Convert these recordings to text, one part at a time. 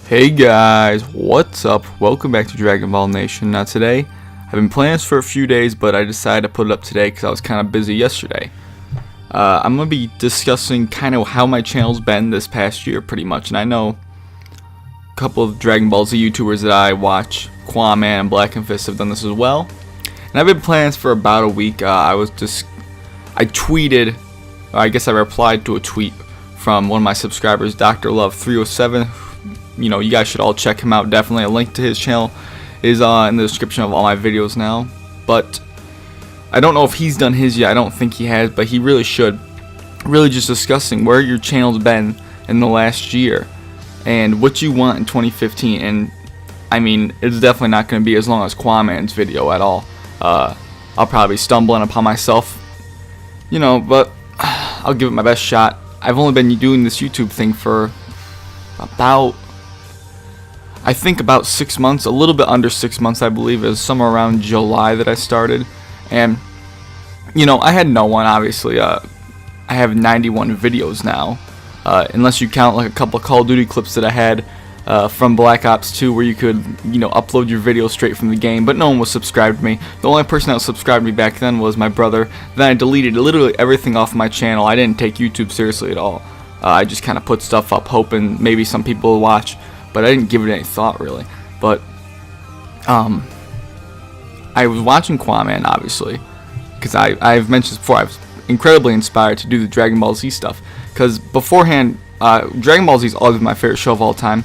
Hey guys, what's up? Welcome back to Dragon Ball Nation. Now today, I've been playing this for a few days, but I decided to put it up today because I was kind of busy yesterday. I'm going to be discussing kind of how my channel's been this past year pretty much, and I know a couple of Dragon Ball Z YouTubers that I watch, Qaaman and Black and Fist, have done this as well. And I've been playing this for about a week. I tweeted, or I guess I replied to a tweet from one of my subscribers, Dr.Love307. You know, you guys should all check him out. Definitely a link to his channel is in the description of all my videos now. But I don't know if he's done his yet. I don't think he has, but he really should. Really just discussing where your channel's been in the last year and what you want in 2015. And I mean, it's definitely not going to be as long as Qaaman's video at all. I'll probably be stumbling upon myself, you know, but I'll give it my best shot. I've only been doing this YouTube thing for about 6 months, a little bit under 6 months. I believe it was somewhere around July that I started. And you know, I had no one, obviously. I have 91 videos now, unless you count like a couple of Call of Duty clips that I had from Black Ops 2 where you could, you know, upload your video straight from the game, but no one was subscribed to me. The only person that was subscribed to me back then was my brother. Then I deleted literally everything off my channel. I didn't take YouTube seriously at all. I just kind of put stuff up hoping maybe some people will watch, but I didn't give it any thought really. But I was watching Qaaman, obviously, because I've mentioned before, I was incredibly inspired to do the Dragon Ball Z stuff, because beforehand Dragon Ball Z is always my favorite show of all time.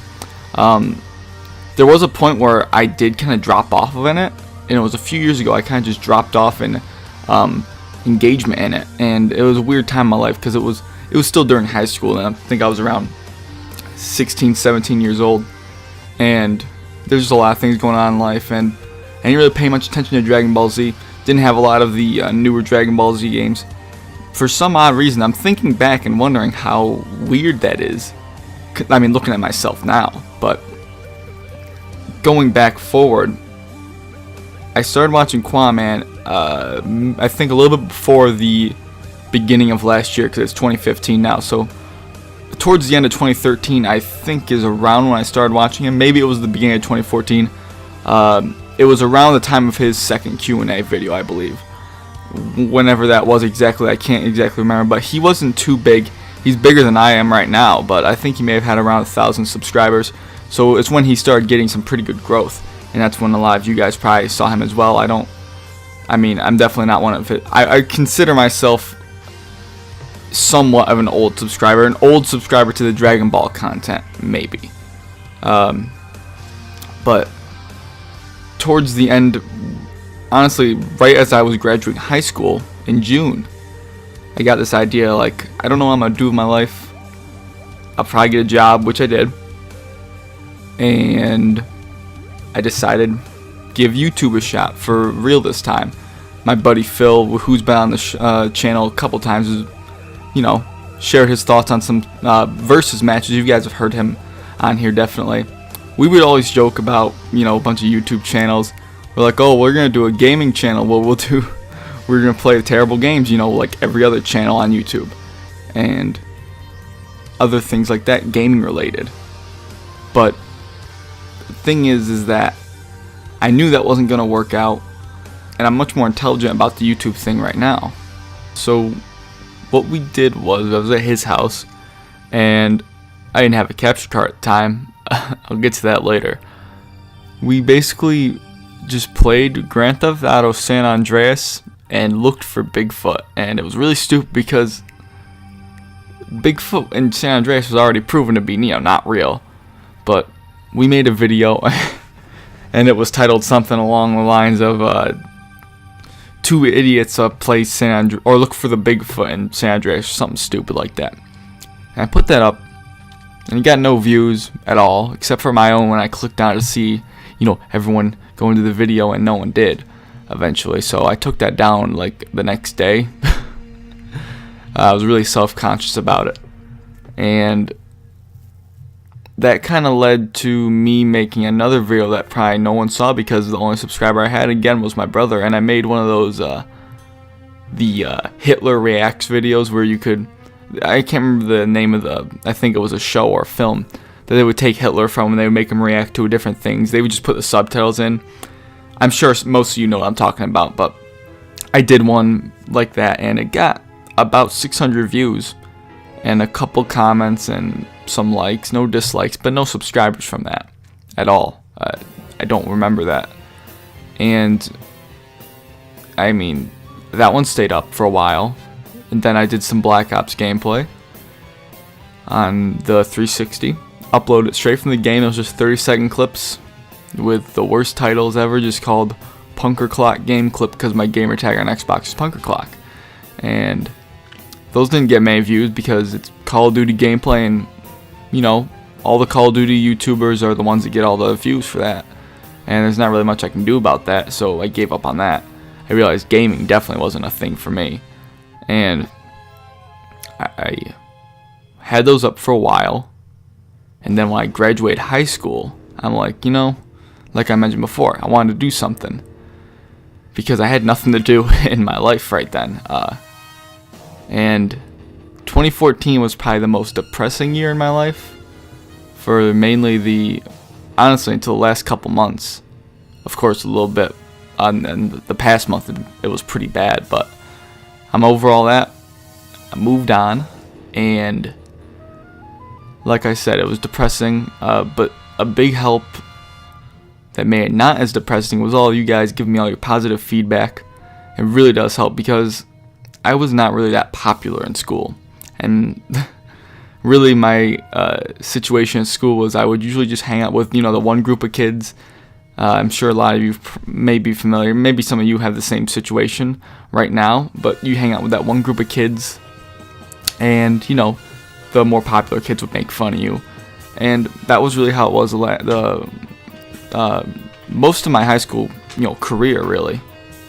There was a point where I did kind of drop off of it, and it was a few years ago. I kind of just dropped off in engagement in it, and it was a weird time in my life because it was still during high school, and I think I was around 16, 17 years old, and there's just a lot of things going on in life, and I didn't really pay much attention to Dragon Ball Z. Didn't have a lot of the newer Dragon Ball Z games. For some odd reason, I'm thinking back and wondering how weird that is. I mean, looking at myself now, but going back forward, I started watching Qaaman, I think a little bit before the beginning of last year, because it's 2015 now, so towards the end of 2013 I think is around when I started watching him. Maybe it was the beginning of 2014. It was around the time of his second Q&A video, I believe. Whenever that was exactly, I can't exactly remember, but he wasn't too big. He's bigger than I am right now, but I think he may have had around 1,000 subscribers, so it's when he started getting some pretty good growth, and that's when a lot of you guys probably saw him as well. I'm definitely not one of it. I consider myself somewhat of an old subscriber to the Dragon Ball content, maybe. But towards the end, honestly, right as I was graduating high school in June, I got this idea, like, I don't know what I'm going to do with my life. I'll probably get a job, which I did. And I decided give YouTube a shot for real this time. My buddy Phil, who's been on the channel a couple times, has, you know, shared his thoughts on some versus matches. You guys have heard him on here, definitely. We would always joke about, you know, a bunch of YouTube channels. We're like, oh, we're going to do a gaming channel. Well, we're going to play terrible games, you know, like every other channel on YouTube. And other things like that, gaming related. But the thing is that I knew that wasn't going to work out. And I'm much more intelligent about the YouTube thing right now. So what we did was, I was at his house, and I didn't have a capture card at the time. I'll get to that later. We basically just played Grand Theft Auto San Andreas and looked for Bigfoot, and it was really stupid because Bigfoot in San Andreas was already proven to be, you know, not real. But we made a video and it was titled something along the lines of two idiots play San Andreas, or look for the Bigfoot in San Andreas, or something stupid like that. And I put that up, and it got no views at all, except for my own when I clicked on it to see, you know, everyone go into the video, and no one did eventually. So I took that down like the next day. I was really self-conscious about it, and that kind of led to me making another video that probably no one saw, because the only subscriber I had again was my brother. And I made one of those the Hitler reacts videos where you could, I can't remember the name of I think it was a show or film, that they would take Hitler from and they would make him react to different things. They would just put the subtitles in. I'm sure most of you know what I'm talking about, but I did one like that, and it got about 600 views and a couple comments and some likes, no dislikes, but no subscribers from that at all. I don't remember that. And I mean, that one stayed up for a while, and then I did some Black Ops gameplay on the 360. Uploaded it straight from the game. It was just 30-second clips with the worst titles ever, just called Punker Clock Game Clip, because my gamer tag on Xbox is Punker Clock. And those didn't get many views because it's Call of Duty gameplay, and you know, all the Call of Duty YouTubers are the ones that get all the views for that. And there's not really much I can do about that, so I gave up on that. I realized gaming definitely wasn't a thing for me. And I had those up for a while. And then when I graduated high school, I'm like, you know, like I mentioned before, I wanted to do something. Because I had nothing to do in my life right then. And 2014 was probably the most depressing year in my life. For mainly honestly, until the last couple months. Of course, a little bit. And the past month, it was pretty bad. But I'm over all that. I moved on. And like I said, it was depressing. But a big help that made it not as depressing was all you guys giving me all your positive feedback. It really does help, because I was not really that popular in school. And really my situation at school was I would usually just hang out with, you know, the one group of kids. I'm sure a lot of you may be familiar. Maybe some of you have the same situation right now. But you hang out with that one group of kids. And, you know, the more popular kids would make fun of you. And that was really how it was most of my high school, you know, career, really.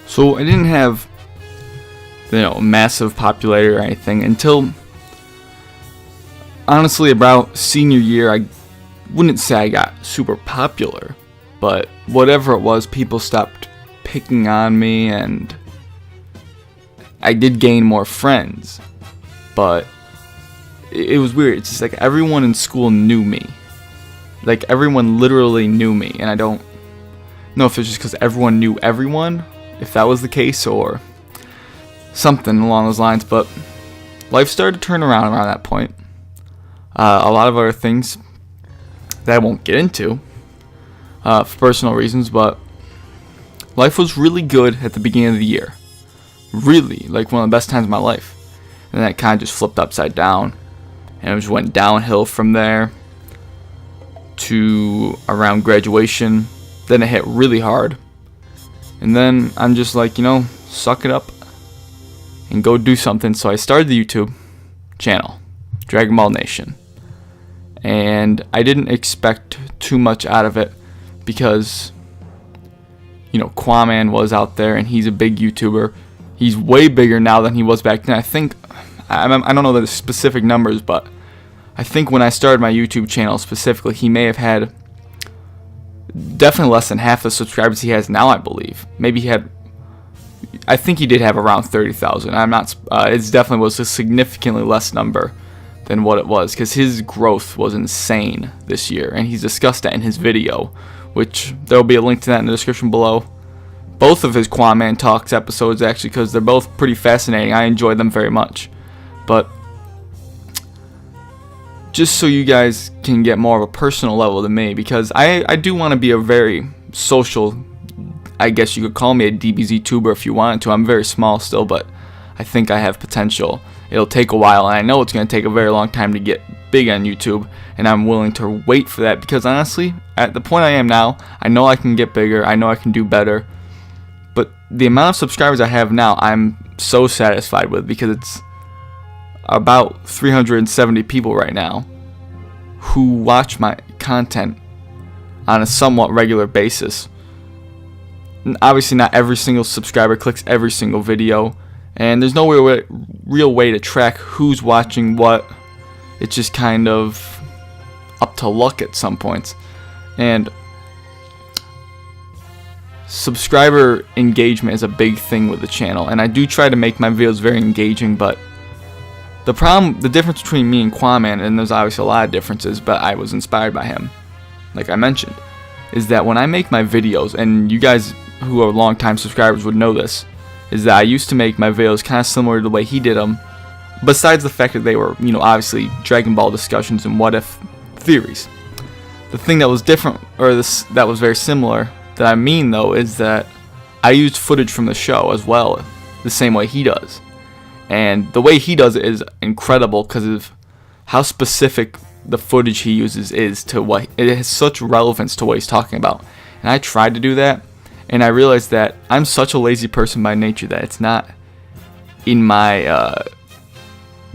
So I didn't have, you know, massive popularity or anything until, honestly, about senior year. I wouldn't say I got super popular, but whatever it was, people stopped picking on me, and I did gain more friends. But it was weird. It's just like everyone in school knew me. Like, everyone literally knew me, and I don't know if it's just because everyone knew everyone, if that was the case, or something along those lines. But life started to turn around that point. A lot of other things that I won't get into for personal reasons, but life was really good at the beginning of the year. Really, like one of the best times of my life. And then it kind of just flipped upside down, and it just went downhill from there to around graduation. Then it hit really hard, and then I'm just like, you know, suck it up and go do something. So I started the YouTube channel, Dragon Ball Nation, and I didn't expect too much out of it because, you know, Qaaman was out there, and he's a big YouTuber. He's way bigger now than he was back then. I think, I don't know the specific numbers, but I think when I started my YouTube channel specifically, he may have had definitely less than half the subscribers he has now, I believe. Maybe I think he did have around 30,000. I'm not, it definitely was a significantly less number than what it was, because his growth was insane this year, and he's discussed that in his video, which there will be a link to that in the description below. Both of his Qaaman Talks episodes, actually, because they're both pretty fascinating. I enjoy them very much. But just so you guys can get more of a personal level than me, because I do want to be a very social, I guess you could call me a DBZ tuber if you wanted to. I'm very small still, but I think I have potential. It'll take a while, and I know it's going to take a very long time to get big on YouTube, and I'm willing to wait for that, because honestly, at the point I am now, I know I can get bigger, I know I can do better, but the amount of subscribers I have now, I'm so satisfied with, because it's about 370 people right now who watch my content on a somewhat regular basis. And obviously not every single subscriber clicks every single video, and there's no real way to track who's watching what. It's just kind of up to luck at some points. And subscriber engagement is a big thing with the channel, and I do try to make my videos very engaging, but The difference between me and Qaaman, and there's obviously a lot of differences, but I was inspired by him, like I mentioned, is that when I make my videos, and you guys who are longtime subscribers would know this, is that I used to make my videos kind of similar to the way he did them, besides the fact that they were, obviously Dragon Ball discussions and what if theories. The thing that was different, or that was very similar, that I mean though, is that I used footage from the show as well, the same way he does. And the way he does it is incredible because of how specific the footage he uses is to what it has such relevance to what he's talking about. And I tried to do that, and I realized that I'm such a lazy person by nature that it's not in my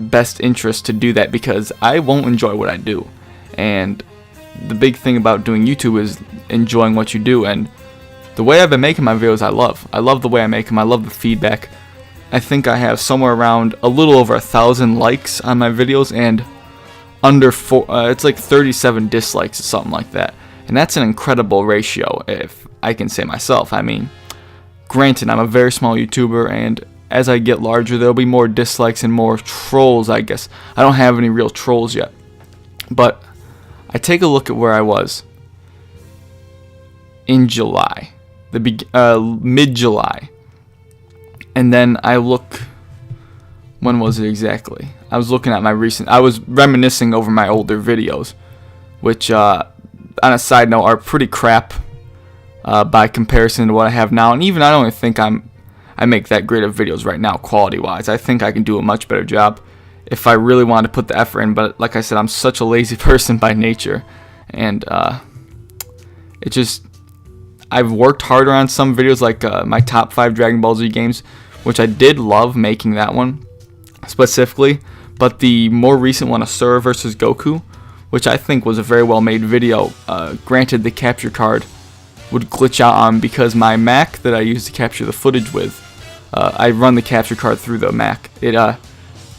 best interest to do that because I won't enjoy what I do. And the big thing about doing YouTube is enjoying what you do. And the way I've been making my videos, I love the way I make them. I love the feedback. I think I have somewhere around a little over 1,000 likes on my videos and under it's like 37 dislikes or something like that. And that's an incredible ratio, if I can say myself. I mean, granted, I'm a very small YouTuber, and as I get larger, there'll be more dislikes and more trolls, I guess. I don't have any real trolls yet. But I take a look at where I was in July, mid-July. And then I look, when was it exactly? I was looking at I was reminiscing over my older videos, which, on a side note, are pretty crap by comparison to what I have now. And even I don't even think I make that great of videos right now, quality-wise. I think I can do a much better job if I really wanted to put the effort in. But like I said, I'm such a lazy person by nature, and I've worked harder on some videos, like my top 5 Dragon Ball Z games, which I did love making that one specifically. But the more recent one, Asura vs. Goku, which I think was a very well made video, granted the capture card would glitch out on because my Mac that I use to capture the footage with, I run the capture card through the Mac. It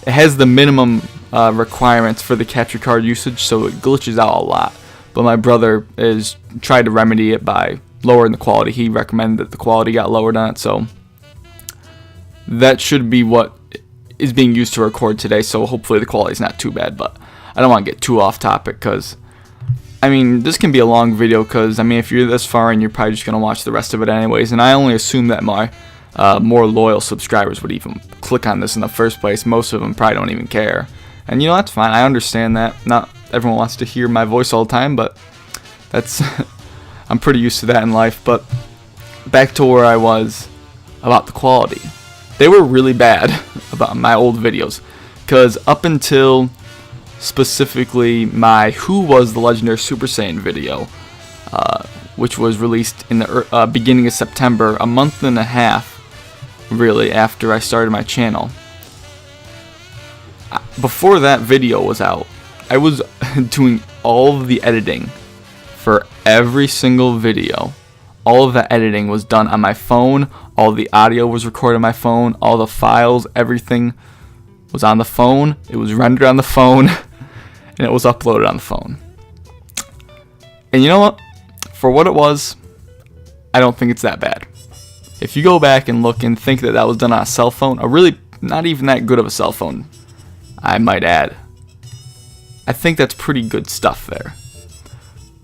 has the minimum requirements for the capture card usage, so it glitches out a lot. But my brother has tried to remedy it by lowering the quality. He recommended that the quality got lowered on it, so that should be what is being used to record today, so hopefully the quality is not too bad. But I don't want to get too off topic because, I mean, this can be a long video because, I mean, if you're this far in, you're probably just going to watch the rest of it anyways, and I only assume that my more loyal subscribers would even click on this in the first place. Most of them probably don't even care, and that's fine. I understand that not everyone wants to hear my voice all the time, but that's I'm pretty used to that in life. But back to where I was about the quality. They were really bad about my old videos, because up until specifically my Who Was the Legendary Super Saiyan video, which was released in the beginning of September, a month and a half really after I started my channel. Before that video was out, I was doing all of the editing for every single video. All of that editing was done on my phone. All the audio was recorded on my phone. All the files, everything was on the phone. It was rendered on the phone, and it was uploaded on the phone. And you know what? For what it was, I don't think it's that bad. If you go back and look and think that that was done on a cell phone, a really not even that good of a cell phone, I might add, I think that's pretty good stuff there.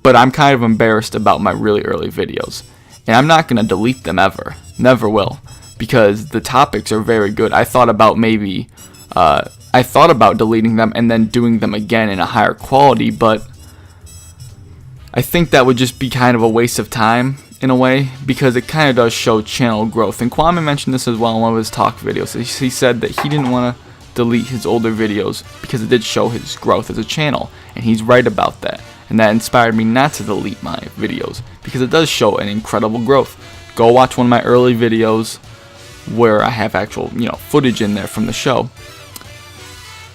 But I'm kind of embarrassed about my really early videos, and I'm not going to delete them ever. Never will, because the topics are very good. I thought about deleting them and then doing them again in a higher quality, but I think that would just be kind of a waste of time in a way, because it kind of does show channel growth. And Qaaman mentioned this as well in one of his talk videos. He said that he didn't want to delete his older videos because it did show his growth as a channel, and he's right about that. And that inspired me not to delete my videos, because it does show an incredible growth. Go watch one of my early videos where I have actual, footage in there from the show,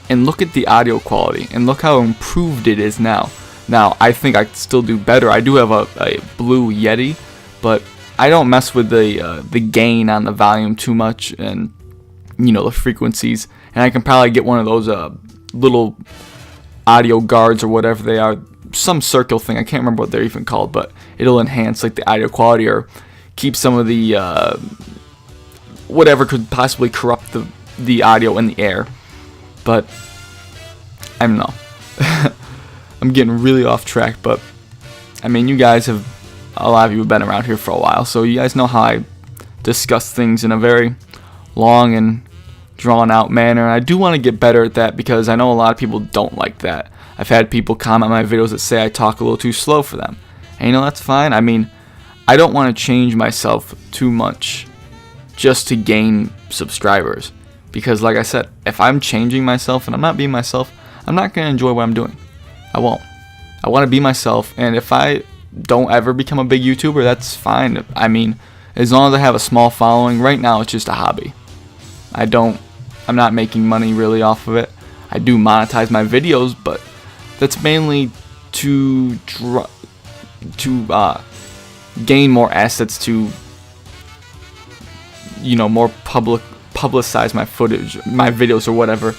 and look at the audio quality, and look how improved it is now. Now, I think I could still do better. I do have a Blue Yeti, but I don't mess with the gain on the volume too much, and the frequencies. And I can probably get one of those little audio guards or whatever they are, some circle thing. I can't remember what they're even called, but it'll enhance like the audio quality or keep some of the whatever could possibly corrupt the audio in the air. But I don't know. I'm getting really off track, but I mean, you guys have, a lot of you have been around here for a while, so you guys know how I discuss things in a very long and drawn out manner. And I do want to get better at that, because I know a lot of people don't like that. I've had people comment on my videos that say I talk a little too slow for them. And that's fine. I mean, I don't want to change myself too much just to gain subscribers. Because like I said, if I'm changing myself and I'm not being myself, I'm not going to enjoy what I'm doing. I won't. I want to be myself, and if I don't ever become a big YouTuber, that's fine. I mean, as long as I have a small following, right now it's just a hobby. I'm not making money really off of it. I do monetize my videos, but that's mainly to gain more assets to, more publicize my footage, my videos or whatever.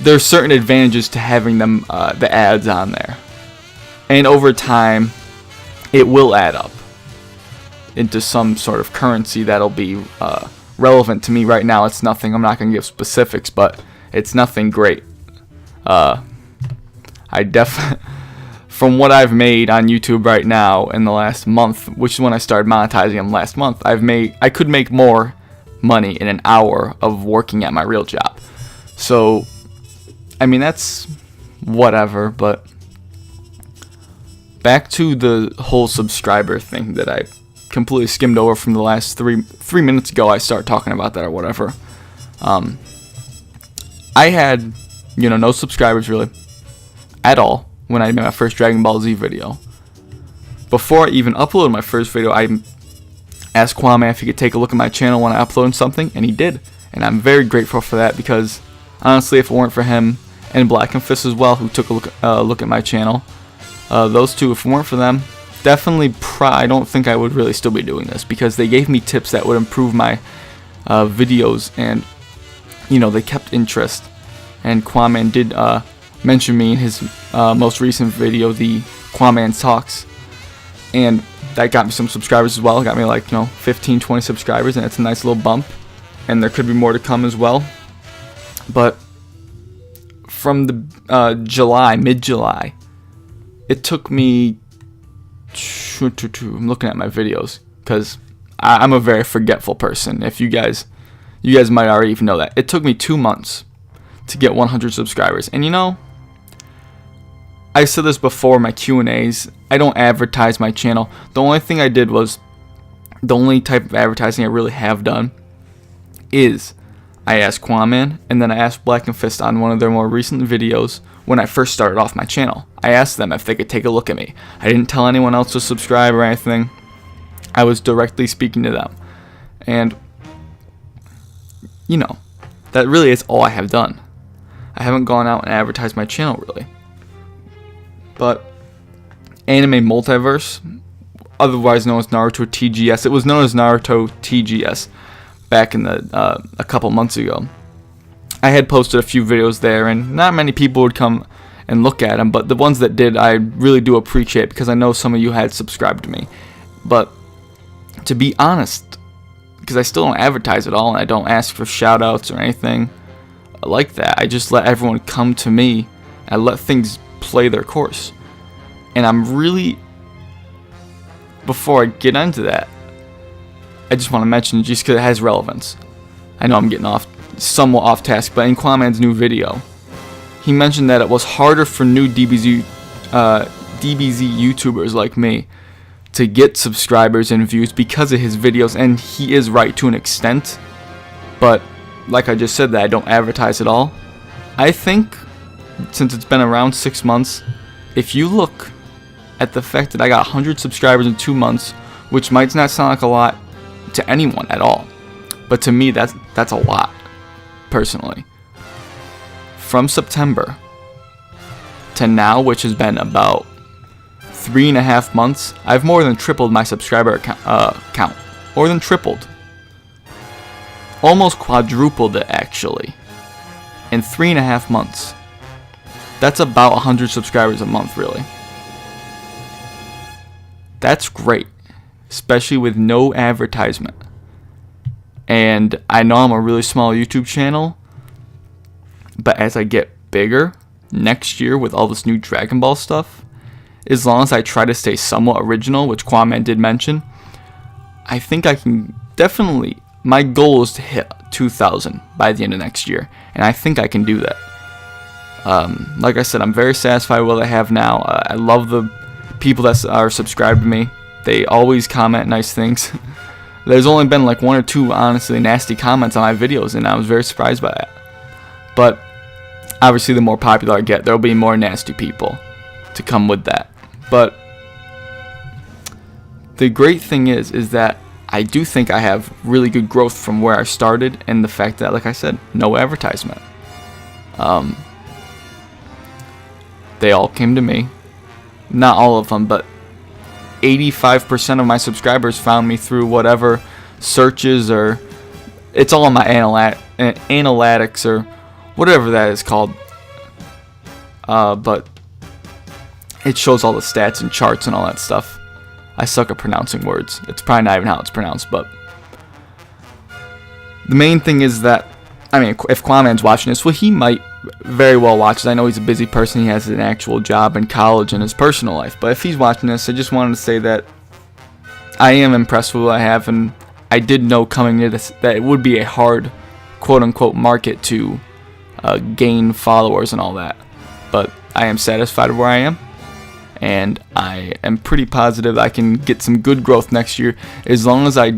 There's certain advantages to having them, the ads on there. And over time, it will add up into some sort of currency that'll be relevant to me. Right now, it's nothing. I'm not going to give specifics, but it's nothing great. From what I've made on YouTube right now in the last month, which is when I started monetizing them last month, I could make more money in an hour of working at my real job. So, I mean, that's whatever, but back to the whole subscriber thing that I completely skimmed over from the last three minutes ago. I started talking about that or whatever. I had, no subscribers really at all when I made my first Dragon Ball Z video. Before I even uploaded my first video, I asked Qaaman if he could take a look at my channel when I uploaded something, and he did. And I'm very grateful for that, because honestly, if it weren't for him and Black and Fist as well, who took a look at my channel, those two, if it weren't for them, definitely I don't think I would really still be doing this, because they gave me tips that would improve my videos, and they kept interest. And Qaaman did mention me in his most recent video, the Qaaman Talks, and that got me some subscribers as well. It got me like 15, 20 subscribers, and it's a nice little bump, and there could be more to come as well. But from the mid-July, it took me, I'm looking at my videos, because I'm a very forgetful person. If you guys might already even know that. It took me 2 months to get 100 subscribers. And I said this before, my Q&As, I don't advertise my channel. The only thing I did was, the only type of advertising I really have done is I asked Qaaman, and then I asked Black and Fist on one of their more recent videos when I first started off my channel. I asked them if they could take a look at me. I didn't tell anyone else to subscribe or anything. I was directly speaking to them. And, that really is all I have done. I haven't gone out and advertised my channel, really. But Anime Multiverse, otherwise known as Naruto TGS, it was known as Naruto TGS back in a couple months ago. I had posted a few videos there, and not many people would come and look at them, but the ones that did, I really do appreciate, because I know some of you had subscribed to me. But to be honest, because I still don't advertise at all, and I don't ask for shout outs or anything like that, I just let everyone come to me, and I let things play their course. And I'm really, before I get into that, I just want to mention, just because it has relevance, I know I'm getting somewhat off task, but in Qaaman's new video, he mentioned that it was harder for new DBZ YouTubers like me to get subscribers and views because of his videos, and he is right to an extent. But like I just said, that I don't advertise at all. I think, since it's been around 6 months, if you look at the fact that I got 100 subscribers in 2 months, which might not sound like a lot to anyone at all, but to me that's a lot, personally. From September to now, which has been about 3.5 months, I've more than tripled my subscriber count. More than tripled. Almost quadrupled it, actually, in 3.5 months. That's about 100 subscribers a month, really. That's great, especially with no advertisement. And I know I'm a really small YouTube channel, But as I get bigger next year with all this new Dragon Ball stuff, as long as I try to stay somewhat original, which Qaaman did mention, I think I can definitely, my goal is to hit 2,000 by the end of next year, and I think I can do that. Like I said, I'm very satisfied with what I have now. I love the people that are subscribed to me. They always comment nice things. There's only been like 1 or 2 honestly nasty comments on my videos, and I was very surprised by that. But obviously the more popular I get, there'll be more nasty people to come with that. But the great thing is that I do think I have really good growth from where I started, and the fact that, like I said, no advertisement. They all came to me. Not all of them, but 85% of my subscribers found me through whatever searches, or it's all on my analytics or whatever that is called. But it shows all the stats and charts and all that stuff. I suck at pronouncing words. It's probably not even how it's pronounced, but the main thing is that, I mean, if Qaaman's watching this, well, he might very well watch this. I know he's a busy person. He has an actual job in college and his personal life. But if he's watching this, I just wanted to say that I am impressed with what I have, and I did know coming into this that it would be a hard, quote-unquote, market to gain followers and all that. But I am satisfied with where I am, and I am pretty positive I can get some good growth next year as long as I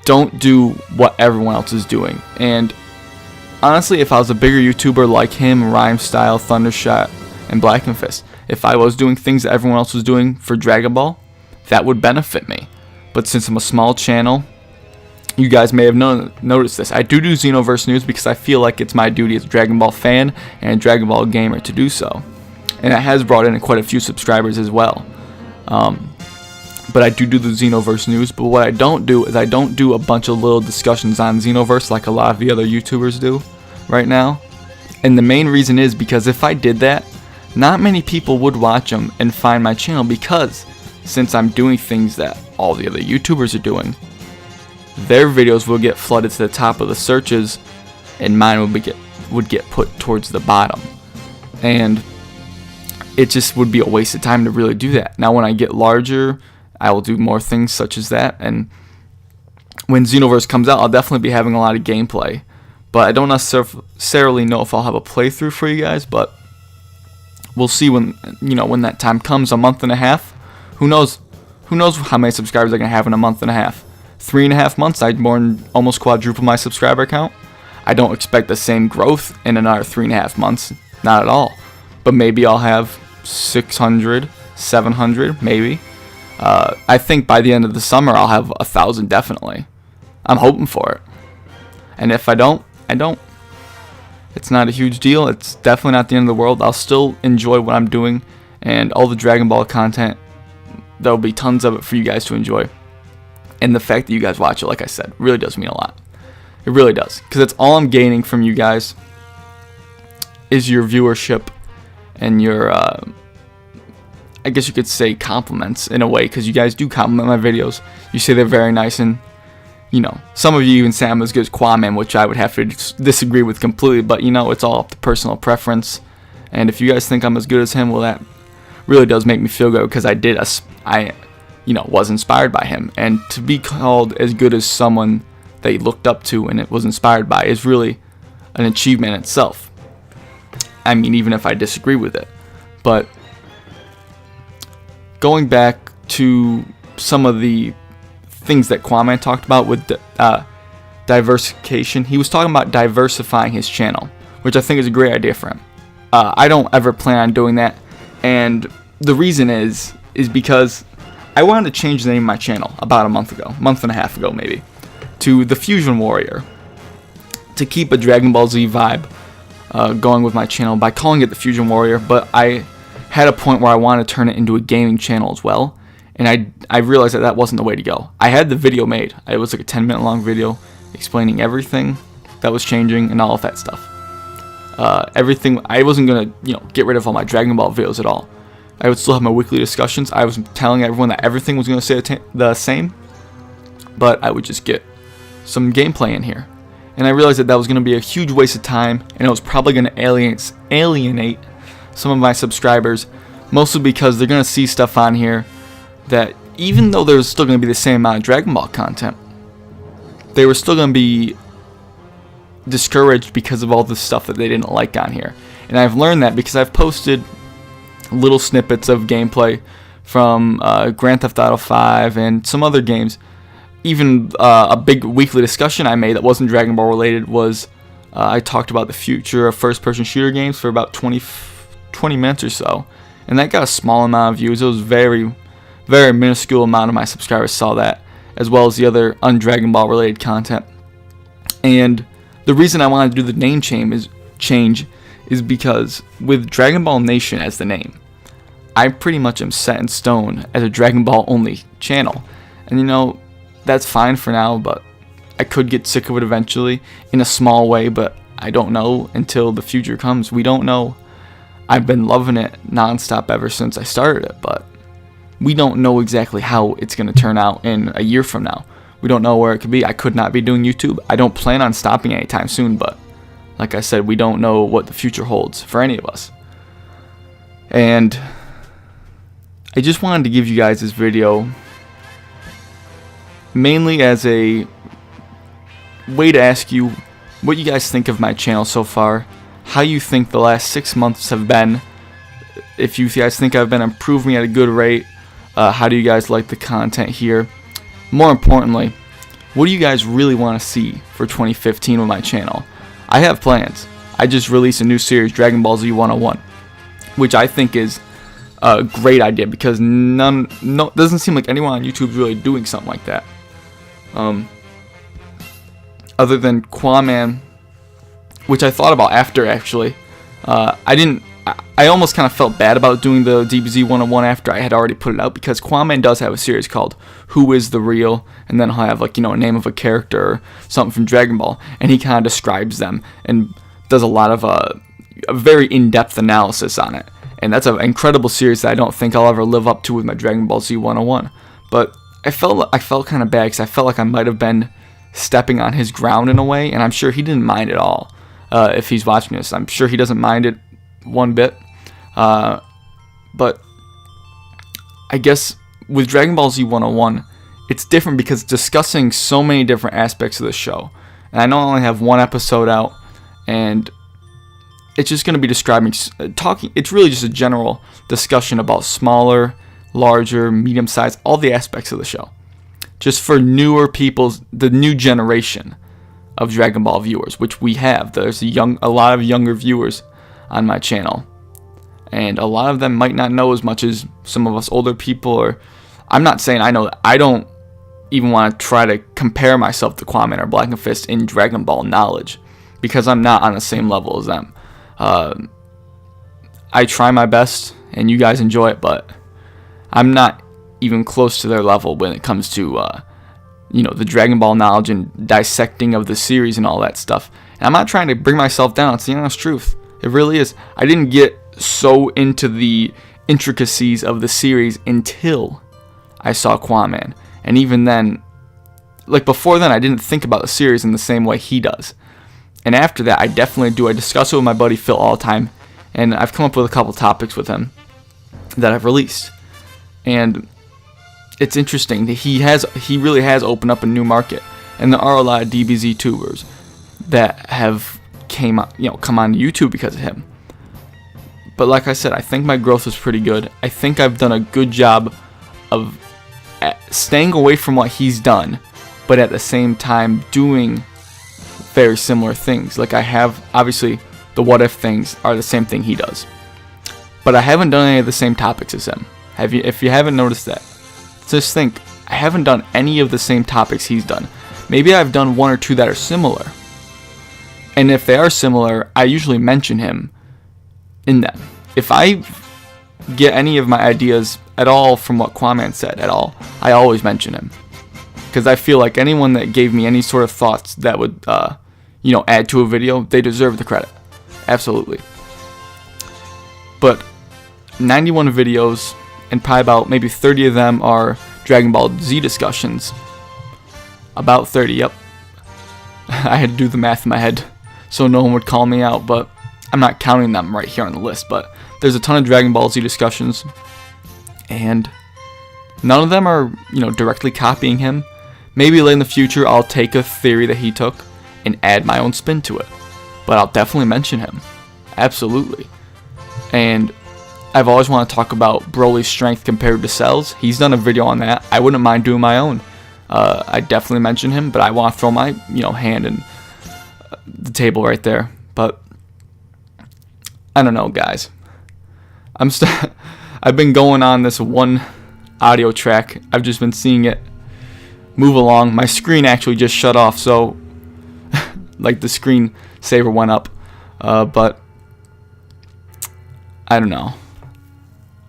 don't do what everyone else is doing. And honestly, if I was a bigger YouTuber like him, Rhyme Style, Thundershot, and Black and Fist, if I was doing things that everyone else was doing for Dragon Ball, that would benefit me. But since I'm a small channel, you guys may have noticed this. I do Xenoverse news because I feel like it's my duty as a Dragon Ball fan and a Dragon Ball gamer to do so. And it has brought in quite a few subscribers as well. But I do the Xenoverse news. But what I don't do is I don't do a bunch of little discussions on Xenoverse like a lot of the other YouTubers do right now. And the main reason is because if I did that, not many people would watch them and find my channel, because since I'm doing things that all the other YouTubers are doing, their videos will get flooded to the top of the searches, and mine would get put towards the bottom. And it just would be a waste of time to really do that. Now, when I get larger, I will do more things such as that. And when Xenoverse comes out, I'll definitely be having a lot of gameplay. But I don't necessarily know if I'll have a playthrough for you guys. But we'll see when that time comes. A month and a half. Who knows? Who knows how many subscribers I can have in a month and a half? 3.5 months, I'd more than almost quadruple my subscriber count. I don't expect the same growth in another 3.5 months. Not at all. But maybe I'll have 600, 700, maybe. I think by the end of the summer I'll have 1,000 definitely. I'm hoping for it. And if I don't, I don't. It's not a huge deal. It's definitely not the end of the world. I'll still enjoy what I'm doing, and all the Dragon Ball content, there'll be tons of it for you guys to enjoy. And the fact that you guys watch it, like I said, really does mean a lot. It really does. Because that's all I'm gaining from you guys is your viewership and your, I guess you could say, compliments in a way, because you guys do compliment my videos. You say they're very nice, and, some of you even say I'm as good as Qaaman, which I would have to disagree with completely, but, it's all up to personal preference. And if you guys think I'm as good as him, well, that really does make me feel good, because I was inspired by him. And to be called as good as someone that you looked up to and it was inspired by is really an achievement in itself. I mean, even if I disagree with it. But going back to some of the things that Qaaman talked about with diversification, he was talking about diversifying his channel, which I think is a great idea for him. I don't ever plan on doing that, and the reason is because I wanted to change the name of my channel about a month and a half ago maybe, to The Fusion Warrior, to keep a Dragon Ball Z vibe going with my channel by calling it The Fusion Warrior. But I had a point where I wanted to turn it into a gaming channel as well, and I realized that wasn't the way to go. I had the video made. It was like a 10-minute long video explaining everything that was changing and all of that stuff. Everything. I wasn't gonna get rid of all my Dragon Ball videos at all. I would still have my weekly discussions. I was telling everyone that everything was gonna stay the same, but I would just get some gameplay in here. And I realized that that was going to be a huge waste of time, and it was probably going to alienate some of my subscribers, mostly because they're going to see stuff on here that, even though there's still going to be the same amount of Dragon Ball content, they were still going to be discouraged because of all the stuff that they didn't like on here. And I've learned that because I've posted little snippets of gameplay from Grand Theft Auto 5 and some other games. Even a big weekly discussion I made that wasn't Dragon Ball related was I talked about the future of first-person shooter games for about 20 minutes or so, and that got a small amount of views. It was very, very minuscule amount of my subscribers saw that, as well as the other un-Dragon Ball related content. And the reason I wanted to do the name change is because with Dragon Ball Nation as the name, I pretty much am set in stone as a Dragon Ball only channel. And you know, that's fine for now, but I could get sick of it eventually in a small way, but I don't know until the future comes. We don't know. I've been loving it nonstop ever since I started it, but we don't know exactly how it's going to turn out in a year from now. We don't know where it could be. I could not be doing YouTube. I don't plan on stopping anytime soon, but like I said, we don't know what the future holds for any of us. And I just wanted to give you guys this video mainly as a way to ask you what you guys think of my channel so far, how you think the last 6 months have been, if you guys think I've been improving at a good rate, how do you guys like the content here? More importantly, what do you guys really want to see for 2015 with my channel? I have plans. I just released a new series, Dragon Ball Z 101, which I think is a great idea because doesn't seem like anyone on YouTube is really doing something like that. Other than Qaaman, which I thought about after actually. I almost kind of felt bad about doing the DBZ 101 after I had already put it out, because Qaaman does have a series called Who is the Real, and then he'll have, like, you know, a name of a character or something from Dragon Ball, and he kind of describes them and does a lot of a very in-depth analysis on it. And that's an incredible series that I don't think I'll ever live up to with my Dragon Ball Z 101. But I felt kind of bad because I felt like I might have been stepping on his ground in a way, and I'm sure he didn't mind at all. If he's watching this, I'm sure he doesn't mind it one bit. But I guess with Dragon Ball Z 101, it's different because it's discussing so many different aspects of the show. And I know I only have one episode out, and it's just going to be describing, it's really just a general discussion about smaller, larger, medium-sized, all the aspects of the show. Just for newer people, the new generation of Dragon Ball viewers, which we have. There's a lot of younger viewers on my channel, and a lot of them might not know as much as some of us older people. Or I'm not saying I know that. I don't even want to try to compare myself to Qaaman or Black and Fist in Dragon Ball knowledge, because I'm not on the same level as them. I try my best, and you guys enjoy it, but I'm not even close to their level when it comes to you know, the Dragon Ball knowledge and dissecting of the series and all that stuff. And I'm not trying to bring myself down. It's the honest truth. It really is. I didn't get so into the intricacies of the series until I saw Qaaman. And even then, like before then, I didn't think about the series in the same way he does. And after that, I definitely do. I discuss it with my buddy Phil all the time. And I've come up with a couple topics with him that I've released. And it's interesting that he really has opened up a new market. And there are a lot of DBZ tubers that have come on YouTube because of him. But like I said, I think my growth is pretty good. I think I've done a good job of staying away from what he's done, but at the same time doing very similar things. Like I have, obviously, the what if things are the same thing he does, but I haven't done any of the same topics as him. If you haven't noticed that, just think, I haven't done any of the same topics he's done. Maybe I've done one or two that are similar. And if they are similar, I usually mention him in them. If I get any of my ideas at all from what Qaaman said at all, I always mention him. Because I feel like anyone that gave me any sort of thoughts that would, add to a video, they deserve the credit. Absolutely. But 91 videos, and probably about maybe 30 of them are Dragon Ball Z discussions. About 30, yep. I had to do the math in my head so no one would call me out, but I'm not counting them right here on the list. But there's a ton of Dragon Ball Z discussions, and none of them are, directly copying him. Maybe later in the future I'll take a theory that he took and add my own spin to it, but I'll definitely mention him. Absolutely. And I've always wanted to talk about Broly's strength compared to Cell's. He's done a video on that. I wouldn't mind doing my own. I definitely mention him, but I want to throw my hand in the table right there. But I don't know, guys. I've been going on this one audio track. I've just been seeing it move along. My screen actually just shut off, so like the screen saver went up. But I don't know.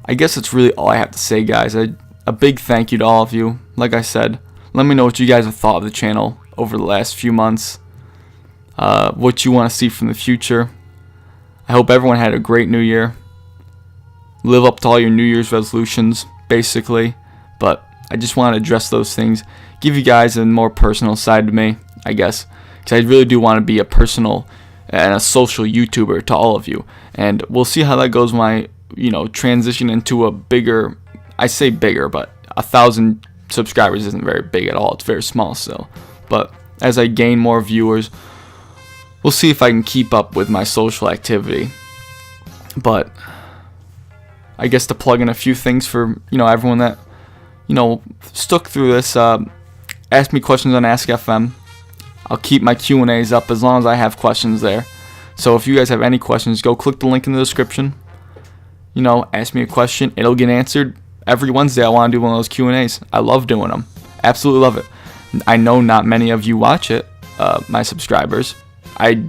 I guess that's really all I have to say, guys. A big thank you to all of you. Like I said, let me know what you guys have thought of the channel over the last few months. What you want to see from the future. I hope everyone had a great new year. Live up to all your New Year's resolutions, basically. But I just want to address those things. Give you guys a more personal side to me, I guess. Because I really do want to be a personal and a social YouTuber to all of you. And we'll see how that goes when I, transition into a bigger, I say bigger, but 1,000 subscribers isn't very big at all. It's very small still. But as I gain more viewers, we'll see if I can keep up with my social activity. But I guess to plug in a few things for, everyone that, stuck through this, ask me questions on Ask FM. I'll keep my Q&As up as long as I have questions there. So if you guys have any questions, go click the link in the description. Ask me a question. It'll get answered. Every Wednesday I want to do one of those Q&As. I love doing them. Absolutely love it. I know not many of you watch it, my subscribers. I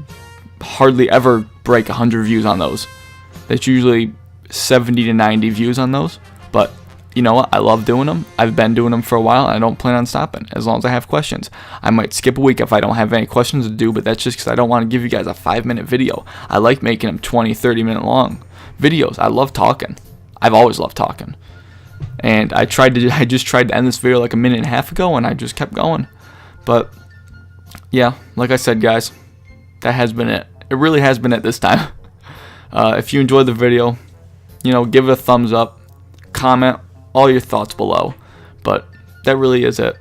hardly ever break 100 views on those. That's usually 70 to 90 views on those. But you know what? I love doing them. I've been doing them for a while, and I don't plan on stopping as long as I have questions. I might skip a week if I don't have any questions to do, but that's just because I don't want to give you guys a 5-minute video. I like making them 20, 30-minute long videos. I love talking. I've always loved talking. And I just tried to end this video like a minute and a half ago, and I just kept going. But yeah, like I said, guys, that has been it. It really has been it this time. If you enjoyed the video, give it a thumbs up, comment all your thoughts below. But that really is it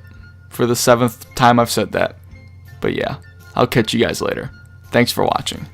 for the 7th time I've said that. But yeah, I'll catch you guys later. Thanks for watching.